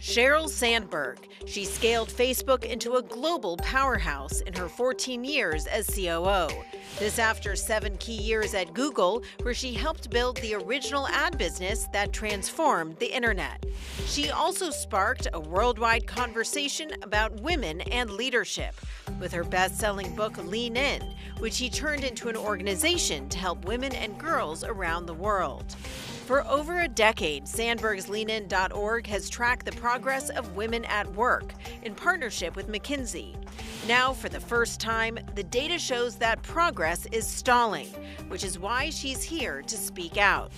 Sheryl Sandberg. She scaled Facebook into a global powerhouse in her 14 years as COO. This after 7 key years at Google, where she helped build the original ad business that transformed the internet. She also sparked a worldwide conversation about women and leadership with her best-selling book Lean In, which he turned into an organization to help women and girls around the world. For over a decade, Sandberg's leanin.org has tracked the progress of women at work in partnership with McKinsey. Now, for the first time, the data shows that progress is stalling, which is why she's here to speak out.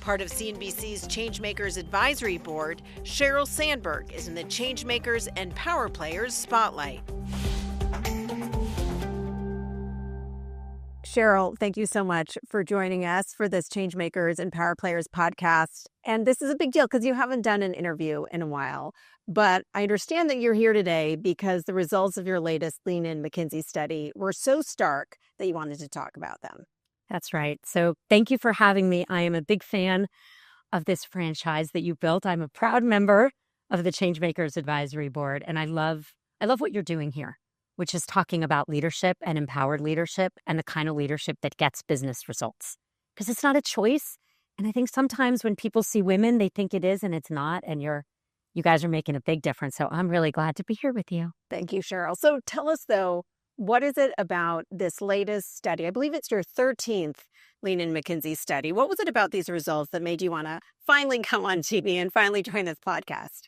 Part of CNBC's Changemakers advisory board, Sheryl Sandberg is in the Changemakers and Power Players spotlight. Sheryl, thank you so much for joining us for this Changemakers and Power Players podcast. And this is a big deal because you haven't done an interview in a while. But I understand that you're here today because the results of your latest Lean In McKinsey study were so stark that you wanted to talk about them. That's right. So thank you for having me. I am a big fan of this franchise that you built. I'm a proud member of the Changemakers advisory board, and I love what you're doing here, which is talking about leadership and empowered leadership and the kind of leadership that gets business results. Because it's not a choice. And I think sometimes when people see women, they think it is and it's not. And you guys are making a big difference. So I'm really glad to be here with you. Thank you, Sheryl. So tell us, though, what is it about this latest study? I believe it's your 13th Lean In McKinsey study. What was it about these results that made you want to finally come on TV and finally join this podcast?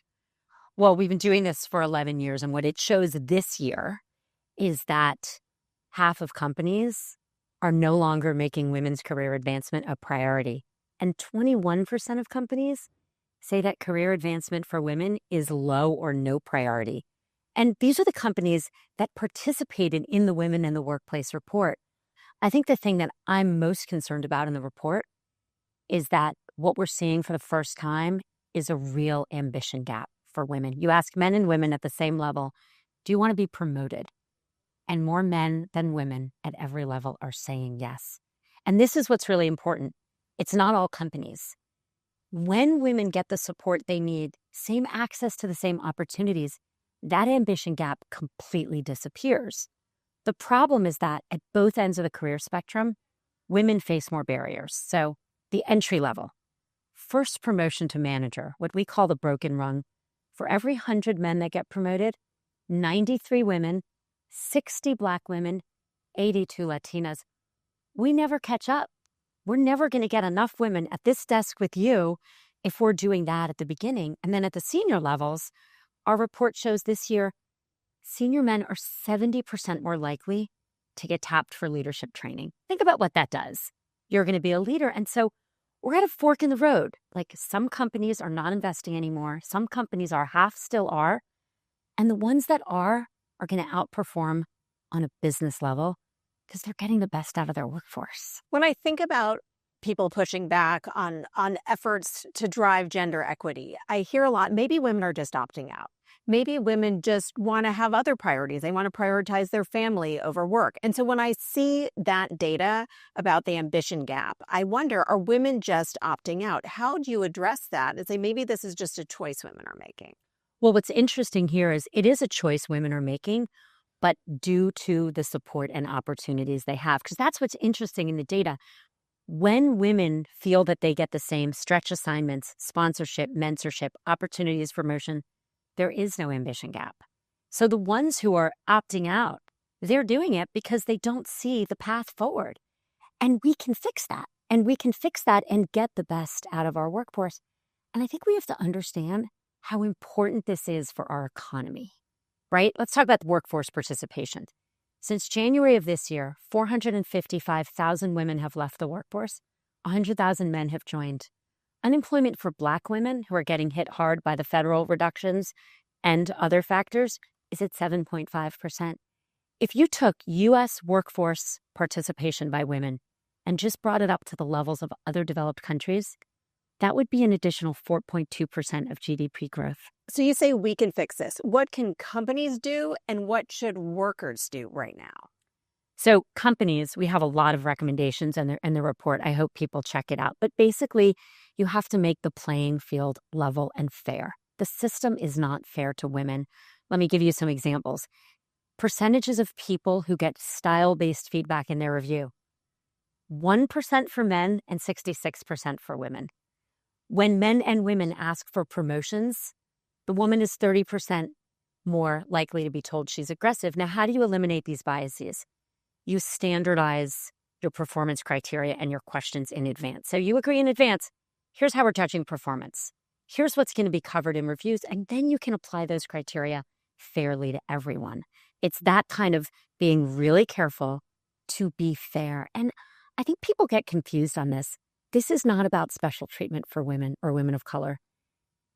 Well, we've been doing this for 11 years. And what it shows this year is that half of companies are no longer making women's career advancement a priority. And 21% of companies say that career advancement for women is low or no priority. And these are the companies that participated in the Women in the Workplace report. I think the thing that I'm most concerned about in the report is that what we're seeing for the first time is a real ambition gap for women. You ask men and women at the same level, do you want to be promoted? And more men than women at every level are saying yes. And this is what's really important. It's not all companies. When women get the support they need, same access to the same opportunities, that ambition gap completely disappears. The problem is that at both ends of the career spectrum, women face more barriers. So the entry level, first promotion to manager, what we call the broken rung, for every 100 men that get promoted, 93 women, 60 Black women, 82 Latinas. We never catch up. We're never going to get enough women at this desk with you if we're doing that at the beginning. And then at the senior levels, our report shows this year, senior men are 70% more likely to get tapped for leadership training. Think about what that does. You're going to be a leader. And so we're at a fork in the road. Like some companies are not investing anymore. Some companies are, half still are. And the ones that are going to outperform on a business level because they're getting the best out of their workforce. When I think about people pushing back on efforts to drive gender equity, I hear a lot, maybe women are just opting out. Maybe women just want to have other priorities. They want to prioritize their family over work. And so when I see that data about the ambition gap, I wonder, are women just opting out? How do you address that and say maybe this is just a choice women are making? Well, what's interesting here is it is a choice women are making, but due to the support and opportunities they have. Because that's what's interesting in the data. When women feel that they get the same stretch assignments, sponsorship, mentorship, opportunities for promotion, there is no ambition gap. So the ones who are opting out, they're doing it because they don't see the path forward. And we can fix that. And we can fix that and get the best out of our workforce. And I think we have to understand how important this is for our economy, right? Let's talk about workforce participation. Since January of this year, 455,000 women have left the workforce. 100,000 men have joined. Unemployment for Black women who are getting hit hard by the federal reductions and other factors is at 7.5%. If you took U.S. workforce participation by women and just brought it up to the levels of other developed countries, that would be an additional 4.2% of GDP growth. So you say we can fix this. What can companies do and what should workers do right now? So companies, we have a lot of recommendations in the report. I hope people check it out. But basically, you have to make the playing field level and fair. The system is not fair to women. Let me give you some examples. Percentages of people who get style-based feedback in their review. 1% for men and 66% for women. When men and women ask for promotions, the woman is 30% more likely to be told she's aggressive. Now, how do you eliminate these biases? You standardize your performance criteria and your questions in advance. So you agree in advance, here's how we're judging performance. Here's what's going to be covered in reviews, and then you can apply those criteria fairly to everyone. It's that kind of being really careful to be fair. And I think people get confused on this. This is not about special treatment for women or women of color.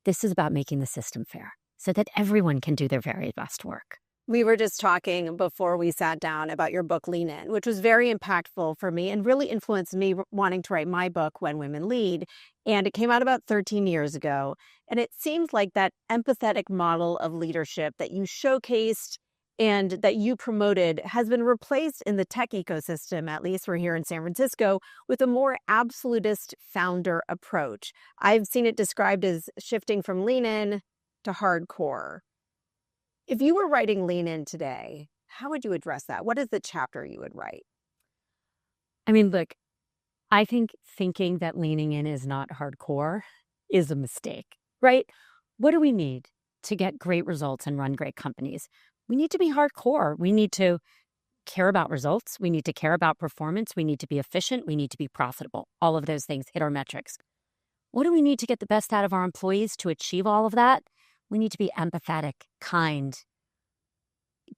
This is about making the system fair so that everyone can do their very best work. We were just talking before we sat down about your book, Lean In, which was very impactful for me and really influenced me wanting to write my book, When Women Lead. And it came out about 13 years ago. And it seems like that empathetic model of leadership that you showcased and that you promoted has been replaced in the tech ecosystem, at least we're here in San Francisco, with a more absolutist founder approach. I've seen it described as shifting from lean in to hardcore. If you were writing Lean In today, how would you address that? What is the chapter you would write? I mean, look, I think thinking that leaning in is not hardcore is a mistake, right? What do we need to get great results and run great companies? We need to be hardcore. We need to care about results. We need to care about performance. We need to be efficient. We need to be profitable. All of those things hit our metrics. What do we need to get the best out of our employees to achieve all of that? We need to be empathetic, kind.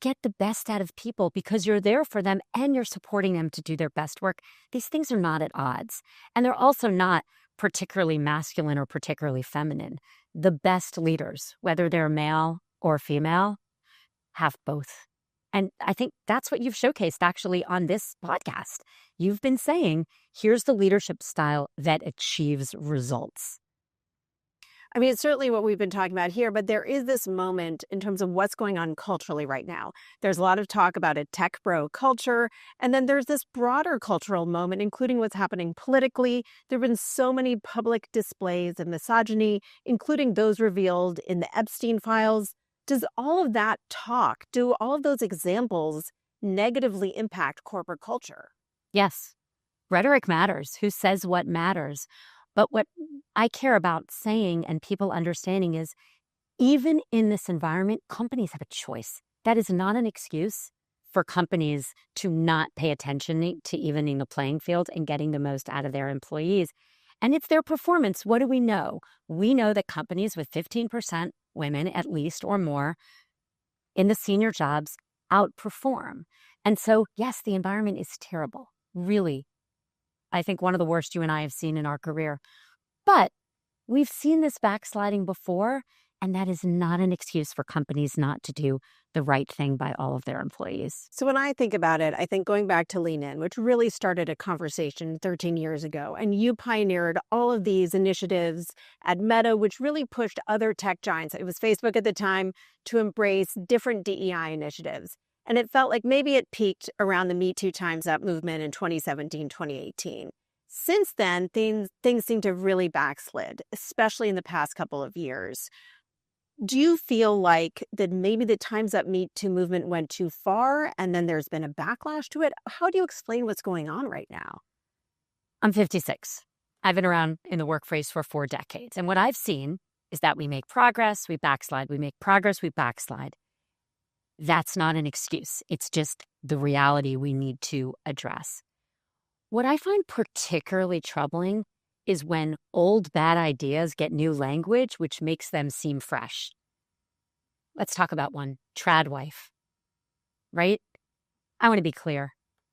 Get the best out of people because you're there for them and you're supporting them to do their best work. These things are not at odds. And they're also not particularly masculine or particularly feminine. The best leaders, whether they're male or female, have both. And I think that's what you've showcased actually on this podcast. You've been saying, here's the leadership style that achieves results. I mean, it's certainly what we've been talking about here, but there is this moment in terms of what's going on culturally right now. There's a lot of talk about a tech bro culture, and then there's this broader cultural moment, including what's happening politically. There have been so many public displays of misogyny, including those revealed in the Epstein files. Does all of that talk, do all of those examples negatively impact corporate culture? Yes. Rhetoric matters. Who says what matters? But what I care about saying and people understanding is even in this environment, companies have a choice. That is not an excuse for companies to not pay attention to evening the playing field and getting the most out of their employees. And it's their performance. What do we know? We know that companies with 15% women at least or more in the senior jobs outperform. And so, yes, the environment is terrible, really. I think one of the worst you and I have seen in our career. But we've seen this backsliding before, and that is not an excuse for companies not to do the right thing by all of their employees. So when I think about it, I think going back to Lean In, which really started a conversation 13 years ago, and you pioneered all of these initiatives at Meta, which really pushed other tech giants, it was Facebook at the time, to embrace different DEI initiatives. And it felt like maybe it peaked around the Me Too Time's Up movement in 2017, 2018. Since then, things seem to have really backslid, especially in the past couple of years. Do you feel like that maybe the Time's Up Me Too movement went too far and then there's been a backlash to it? How do you explain what's going on right now? I'm 56. I've been around in the workforce for 4 decades. And what I've seen is that we make progress, we backslide. We make progress, we backslide. That's not an excuse. It's just the reality we need to address. What I find particularly troubling is when old bad ideas get new language, which makes them seem fresh. Let's talk about one, trad wife, right? I want to be clear.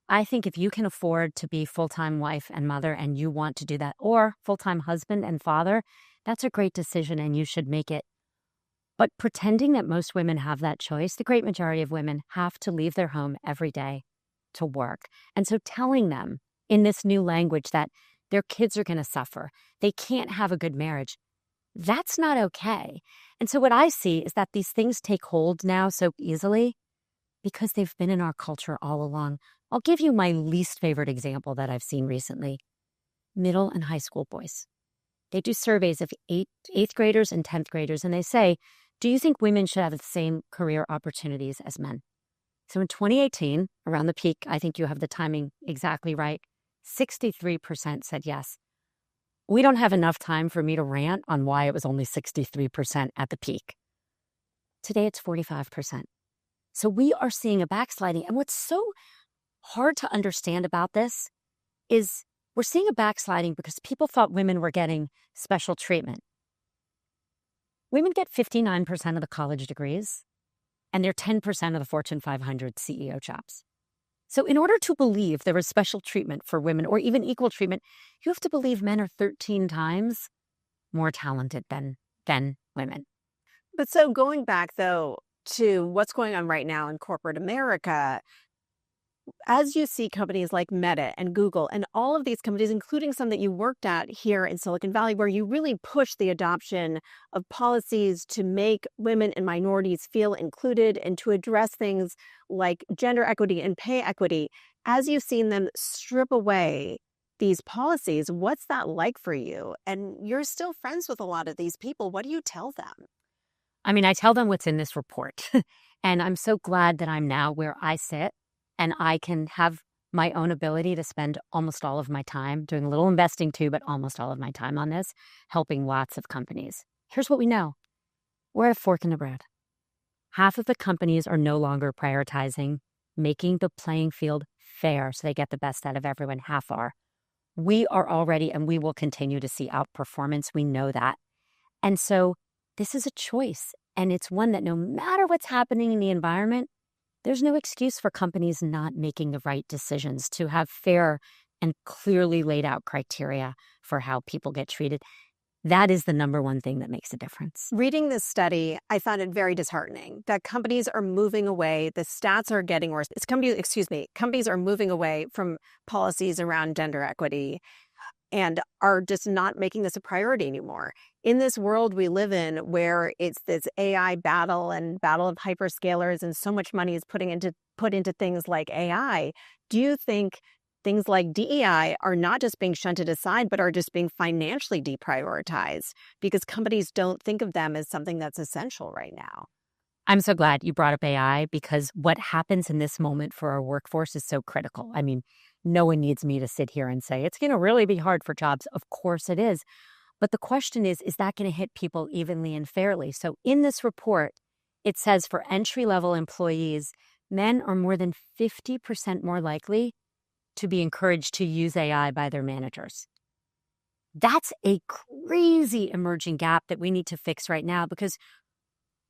I think if you can afford to be full-time wife and mother and you want to do that, or full-time husband and father, that's a great decision and you should make it. But pretending that most women have that choice, the great majority of women have to leave their home every day to work. And so telling them in this new language that their kids are going to suffer, they can't have a good marriage, that's not okay. And so what I see is that these things take hold now so easily because they've been in our culture all along. I'll give you my least favorite example that I've seen recently. Middle and high school boys. They do surveys of eighth graders and 10th graders, and they say, do you think women should have the same career opportunities as men? So in 2018, around the peak, I think you have the timing exactly right, 63% said yes. We don't have enough time for me to rant on why it was only 63% at the peak. Today, it's 45%. So we are seeing a backsliding. And what's so hard to understand about this is we're seeing a backsliding because people thought women were getting special treatment. Women get 59% of the college degrees, and they're 10% of the Fortune 500 CEO jobs. So in order to believe there is special treatment for women or even equal treatment, you have to believe men are 13 times more talented than women. But so going back, though, to what's going on right now in corporate America, as you see companies like Meta and Google and all of these companies, including some that you worked at here in Silicon Valley, where you really push the adoption of policies to make women and minorities feel included and to address things like gender equity and pay equity, as you've seen them strip away these policies, what's that like for you? And you're still friends with a lot of these people. What do you tell them? I mean, I tell them what's in this report. And I'm so glad that I'm now where I sit and I can have my own ability to spend almost all of my time doing a little investing too, but almost all of my time on this, helping lots of companies. Here's what we know. We're at a fork in the road. Half of the companies are no longer prioritizing making the playing field fair so they get the best out of everyone. Half are. We are already, and we will continue to see outperformance. We know that. And so this is a choice. And it's one that no matter what's happening in the environment, there's no excuse for companies not making the right decisions to have fair and clearly laid out criteria for how people get treated. That is the number one thing that makes a difference. Reading this study, I found it very disheartening that companies are moving away. The stats are getting worse. Companies are moving away from policies around gender equity and are just not making this a priority anymore. In this world we live in where it's this AI battle and battle of hyperscalers and so much money is put into things like AI, do you think things like DEI are not just being shunted aside, but are just being financially deprioritized because companies don't think of them as something that's essential right now? I'm so glad you brought up AI because what happens in this moment for our workforce is so critical. I mean, no one needs me to sit here and say it's going to really be hard for jobs. Of course it is. But the question is that going to hit people evenly and fairly? So in this report, it says for entry-level employees, men are more than 50% more likely to be encouraged to use AI by their managers. That's a crazy emerging gap that we need to fix right now because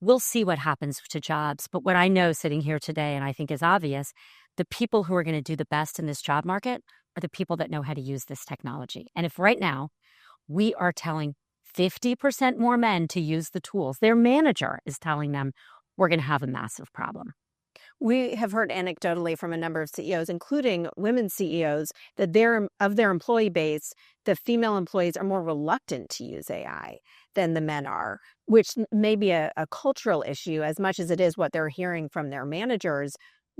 we'll see what happens to jobs. But what I know sitting here today, and I think is obvious, the people who are going to do the best in this job market are the people that know how to use this technology. And if right now we are telling 50% more men to use the tools, their manager is telling them we're going to have a massive problem. We have heard anecdotally from a number of CEOs, including women CEOs, that of their employee base, the female employees are more reluctant to use AI than the men are, which may be a cultural issue as much as it is what they're hearing from their managers.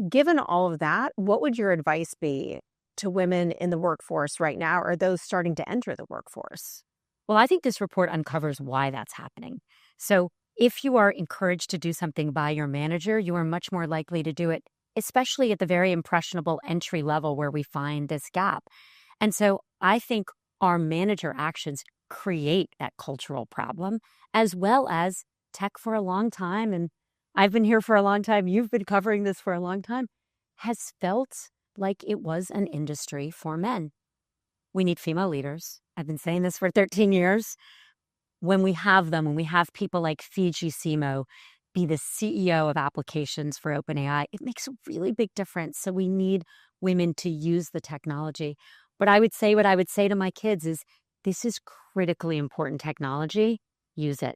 Given all of that, what would your advice be to women in the workforce right now or those starting to enter the workforce? Well, I think this report uncovers why that's happening. So if you are encouraged to do something by your manager, you are much more likely to do it, especially at the very impressionable entry level where we find this gap. And so I think our manager actions create that cultural problem, as well as tech for a long time, and I've been here for a long time, you've been covering this for a long time, has felt like it was an industry for men. We need female leaders. I've been saying this for 13 years. When we have them, when we have people like Fiji Simo be the CEO of applications for OpenAI, it makes a really big difference. So we need women to use the technology. But I would say what I would say to my kids is, this is critically important technology. Use it.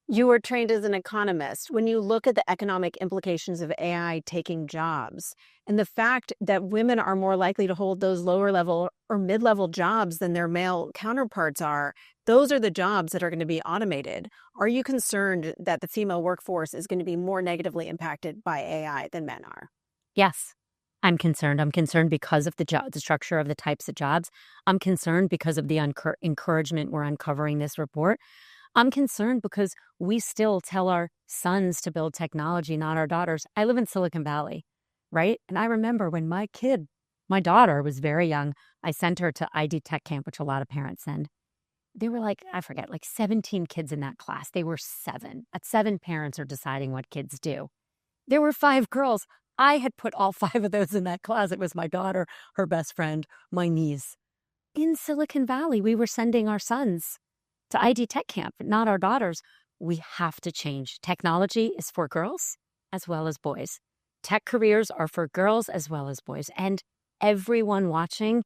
You were trained as an economist. When you look at the economic implications of AI taking jobs and the fact that women are more likely to hold those lower level or mid-level jobs than their male counterparts are, those are the jobs that are going to be automated. Are you concerned that the female workforce is going to be more negatively impacted by AI than men are? Yes. I'm concerned. I'm concerned because of the structure of the types of jobs. I'm concerned because of the encouragement we're uncovering this report. I'm concerned because we still tell our sons to build technology, not our daughters. I live in Silicon Valley, right? And I remember when my daughter was very young, I sent her to ID Tech Camp, which a lot of parents send. There were like 17 kids in that class. They were 7. At 7, parents are deciding what kids do. There were 5 girls. I had put all 5 of those in that class. It was my daughter, her best friend, my niece. In Silicon Valley, we were sending our sons to ID Tech Camp, not our daughters. We have to change. Technology is for girls as well as boys. Tech careers are for girls as well as boys. And everyone watching,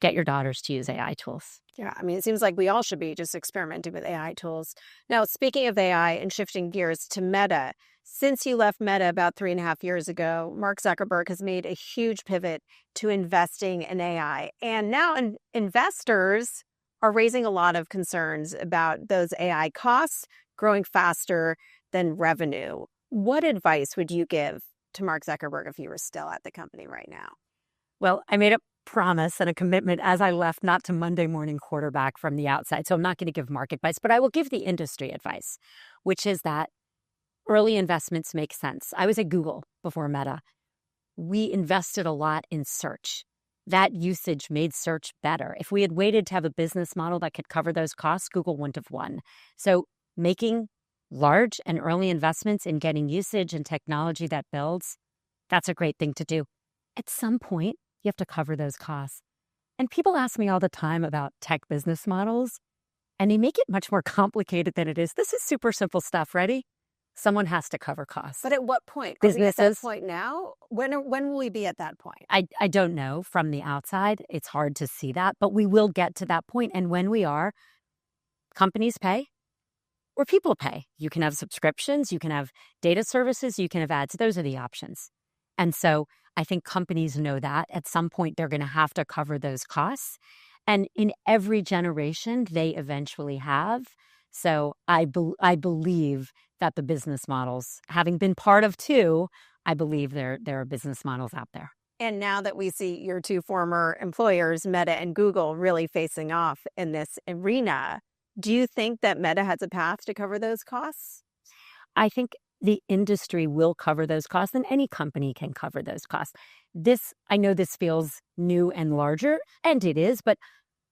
get your daughters to use AI tools. Yeah, I mean, it seems like we all should be just experimenting with AI tools. Now, speaking of AI and shifting gears to Meta, since you left Meta about 3.5 years ago, Mark Zuckerberg has made a huge pivot to investing in AI. And now investors are raising a lot of concerns about those AI costs growing faster than revenue. What advice would you give to Mark Zuckerberg if you were still at the company right now? Well, I made a promise and a commitment as I left not to Monday morning quarterback from the outside. So I'm not going to give market advice, but I will give the industry advice, which is that early investments make sense. I was at Google before Meta. We invested a lot in search. That usage made search better. If we had waited to have a business model that could cover those costs, Google wouldn't have won. So making large and early investments in getting usage and technology that builds, that's a great thing to do. At some point, you have to cover those costs. And people ask me all the time about tech business models, and they make it much more complicated than it is. This is super simple stuff. Ready? Someone has to cover costs. But at what point? Businesses. Are we at that point now? When will we be at that point? I don't know from the outside. It's hard to see that, but we will get to that point. And when we are, companies pay or people pay. You can have subscriptions, you can have data services, you can have ads. Those are the options. And so I think companies know that at some point they're going to have to cover those costs. And in every generation, they eventually have. So I believe that the business models, having been part of 2, I believe there are business models out there. And now that we see your 2 former employers, Meta and Google, really facing off in this arena, do you think that Meta has a path to cover those costs? I think the industry will cover those costs, and any company can cover those costs. I know this feels new and larger, and it is, but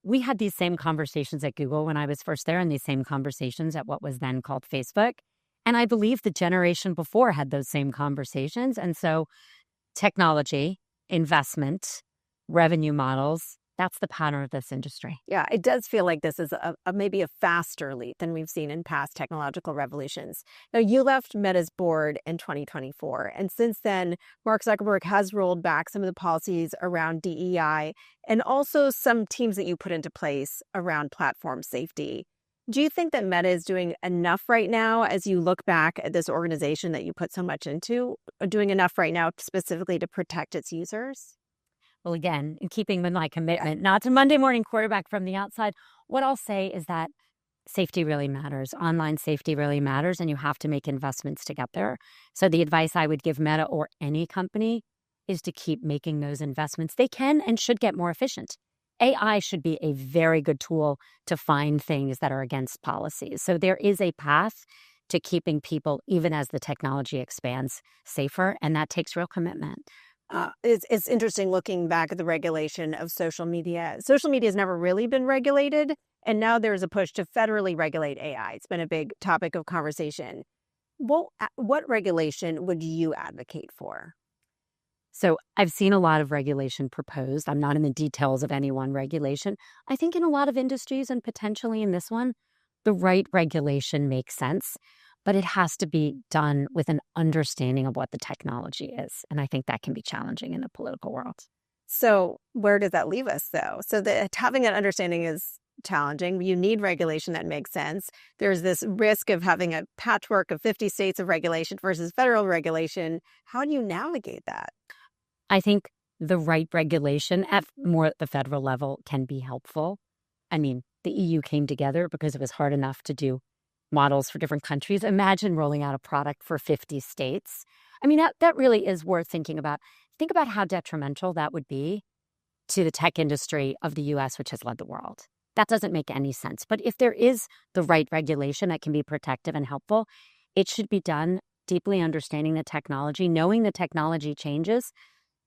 we had these same conversations at Google when I was first there, and these same conversations at what was then called Facebook. And I believe the generation before had those same conversations. And so technology, investment, revenue models, that's the pattern of this industry. Yeah, it does feel like this is maybe a faster leap than we've seen in past technological revolutions. Now, you left Meta's board in 2024, and since then, Mark Zuckerberg has rolled back some of the policies around DEI and also some teams that you put into place around platform safety. Do you think that Meta is doing enough right now as you look back at this organization that you put so much into, doing enough right now specifically to protect its users? Well, again, in keeping with my commitment, not to Monday morning quarterback from the outside, what I'll say is that safety really matters. Online safety really matters, and you have to make investments to get there. So the advice I would give Meta or any company is to keep making those investments. They can and should get more efficient. AI should be a very good tool to find things that are against policies. So there is a path to keeping people, even as the technology expands, safer, and that takes real commitment. It's interesting looking back at the regulation of social media. Social media has never really been regulated, and now there's a push to federally regulate AI. It's been a big topic of conversation. What regulation would you advocate for? So I've seen a lot of regulation proposed. I'm not in the details of any one regulation. I think in a lot of industries, and potentially in this one, the right regulation makes sense, but it has to be done with an understanding of what the technology is. And I think that can be challenging in the political world. So where does that leave us, though? So that having an understanding is challenging. You need regulation that makes sense. There's this risk of having a patchwork of 50 states of regulation versus federal regulation. How do you navigate that? I think the right regulation at more at the federal level can be helpful. I mean, the EU came together because it was hard enough to do models for different countries. Imagine rolling out a product for 50 states. I mean, that really is worth thinking about. think about how detrimental that would be to the tech industry of the US, which has led the world. That doesn't make any sense. But if there is the right regulation that can be protective and helpful, it should be done deeply understanding the technology, knowing the technology changes,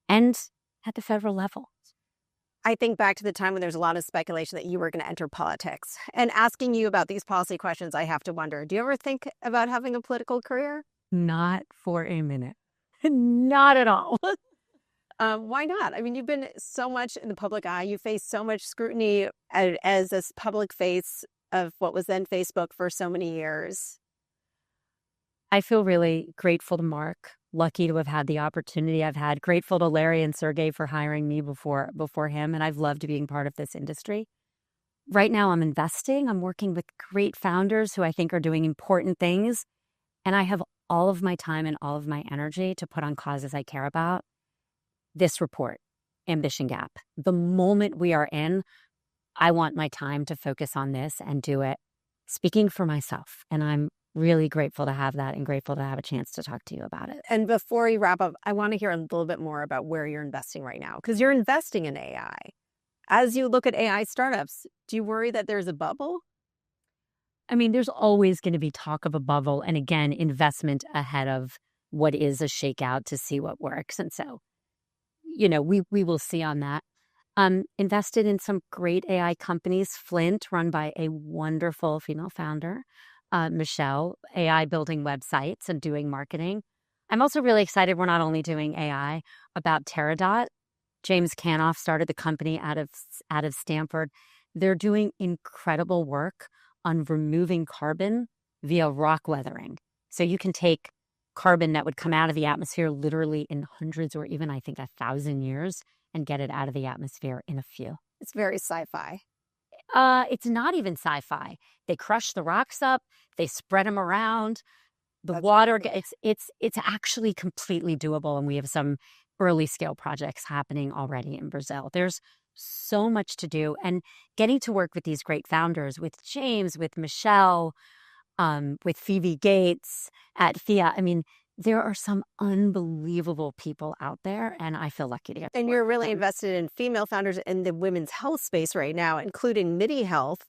and at the federal level. I think back to the time when there's a lot of speculation that you were going to enter politics. And asking you about these policy questions, I have to wonder, do you ever think about having a political career? Not for a minute. Not at all. Why not? I mean, you've been so much in the public eye. You face so much scrutiny as this public face of what was then Facebook for so many years. I feel really grateful to Mark, lucky to have had the opportunity I've had, grateful to Larry and Sergey for hiring me before him, and I've loved being part of this industry. Right now I'm investing. I'm working with great founders who I think are doing important things, and I have all of my time and all of my energy to put on causes I care about. This report, Ambition Gap, the moment we are in, I want my time to focus on this and do it speaking for myself. And I'm really grateful to have that and grateful to have a chance to talk to you about it. And before we wrap up, I want to hear a little bit more about where you're investing right now, because you're investing in AI. As you look at AI startups, do you worry that there's a bubble? I mean, there's always going to be talk of a bubble. And again, investment ahead of what is a shakeout to see what works. And so, we will see on that. Invested in some great AI companies. Flint, run by a wonderful female founder, Michelle, AI building websites and doing marketing. I'm also really excited we're not only doing AI about Teradot. James Canoff started the company out of Stanford. They're doing incredible work on removing carbon via rock weathering. So you can take carbon that would come out of the atmosphere literally in hundreds or even, I think, 1,000 years and get it out of the atmosphere in a few. It's very sci-fi. It's not even sci-fi. They crush the rocks up. They spread them around. That's Water cool. it's actually completely doable, and we have some early scale projects happening already in Brazil. There's so much to do, and getting to work with these great founders, with James, with Michelle, with Phoebe Gates at FIA. I mean, there are some unbelievable people out there, and I feel lucky to get to And work you're with really them. invested in female founders in the women's health space right now, including Midi Health,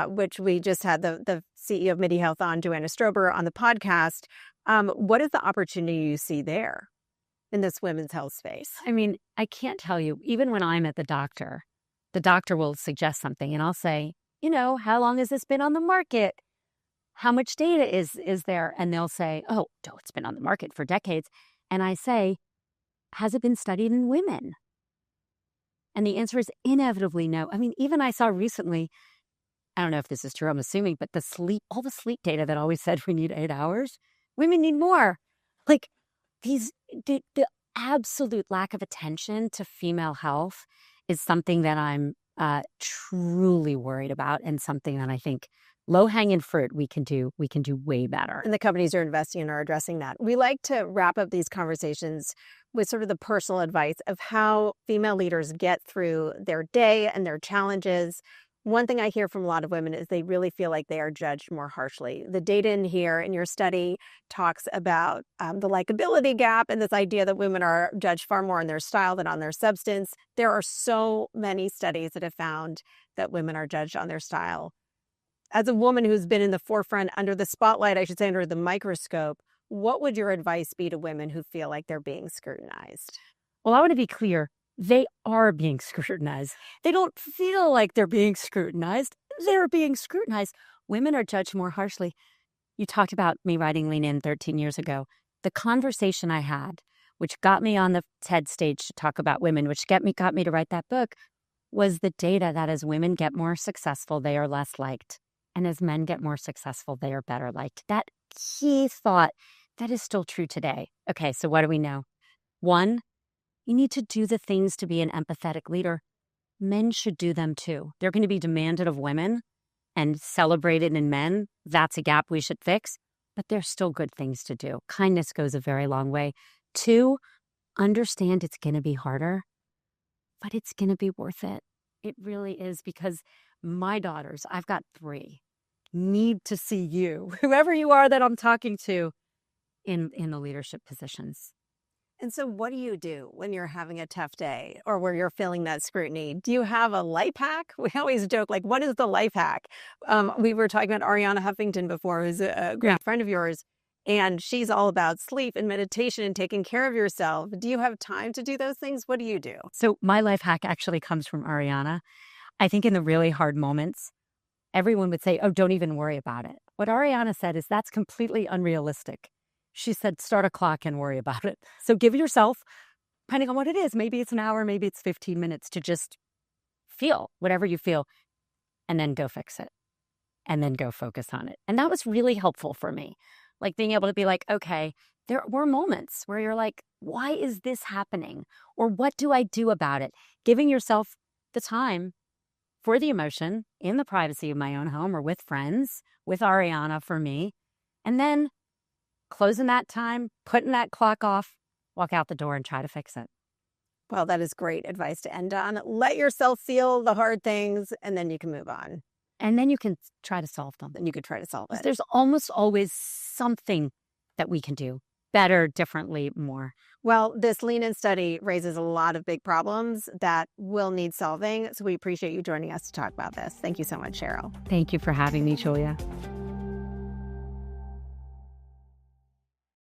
which we just had the CEO of Midi Health on, Joanna Strober, on the podcast. What is the opportunity you see there in this women's health space? I mean, I can't tell you, even when I'm at the doctor will suggest something, and I'll say, how long has this been on the market? How much data is there? And they'll say, oh, it's been on the market for decades. And I say, has it been studied in women? And the answer is inevitably no. I mean, even I saw recently, I don't know if this is true, I'm assuming, but all the sleep data that always said we need 8 hours, women need more. Like the absolute lack of attention to female health is something that I'm truly worried about, and something that I think low-hanging fruit we can do way better. And the companies you're investing in are addressing that. We like to wrap up these conversations with sort of the personal advice of how female leaders get through their day and their challenges. One thing I hear from a lot of women is they really feel like they are judged more harshly. The data in here in your study talks about the likability gap and this idea that women are judged far more on their style than on their substance. There are so many studies that have found that women are judged on their style. As a woman who's been in the forefront, under the spotlight, I should say, under the microscope, what would your advice be to women who feel like they're being scrutinized? Well, I want to be clear. They are being scrutinized. They don't feel like they're being scrutinized. They're being scrutinized. Women are judged more harshly. You talked about me writing Lean In 13 years ago. The conversation I had, which got me on the TED stage to talk about women, which got me to write that book, was the data that as women get more successful, they are less liked. And as men get more successful, they are better liked. That key thought, that is still true today. Okay, so what do we know? One, you need to do the things to be an empathetic leader. Men should do them too. They're going to be demanded of women and celebrated in men. That's a gap we should fix, but there's still good things to do. Kindness goes a very long way. Two, understand it's going to be harder, but it's going to be worth it. It really is, because my daughters, I've got 3, need to see you, whoever you are that I'm talking to, in the leadership positions. And so what do you do when you're having a tough day or where you're feeling that scrutiny? Do you have a life hack? We always joke, like, what is the life hack? We were talking about Ariana Huffington before, who's a great friend of yours, and she's all about sleep and meditation and taking care of yourself. Do you have time to do those things? What do you do? So my life hack actually comes from Ariana. I think in the really hard moments, everyone would say, oh, don't even worry about it. What Ariana said is that's completely unrealistic. She said, start a clock and worry about it. So give yourself, depending on what it is, maybe it's an hour, maybe it's 15 minutes to just feel whatever you feel and then go fix it and then go focus on it. And that was really helpful for me. Like being able to be like, okay, there were moments where you're like, why is this happening? Or what do I do about it? Giving yourself the time for the emotion in the privacy of my own home or with friends, with Ariana for me, and then closing that time, putting that clock off, walk out the door and try to fix it. Well, that is great advice to end on. Let yourself feel the hard things and then you can move on. And then you can try to solve them. Then you could try to solve it. There's almost always something that we can do better, differently, more. Well, this Lean In study raises a lot of big problems that will need solving. So we appreciate you joining us to talk about this. Thank you so much, Sheryl. Thank you for having me, Julia.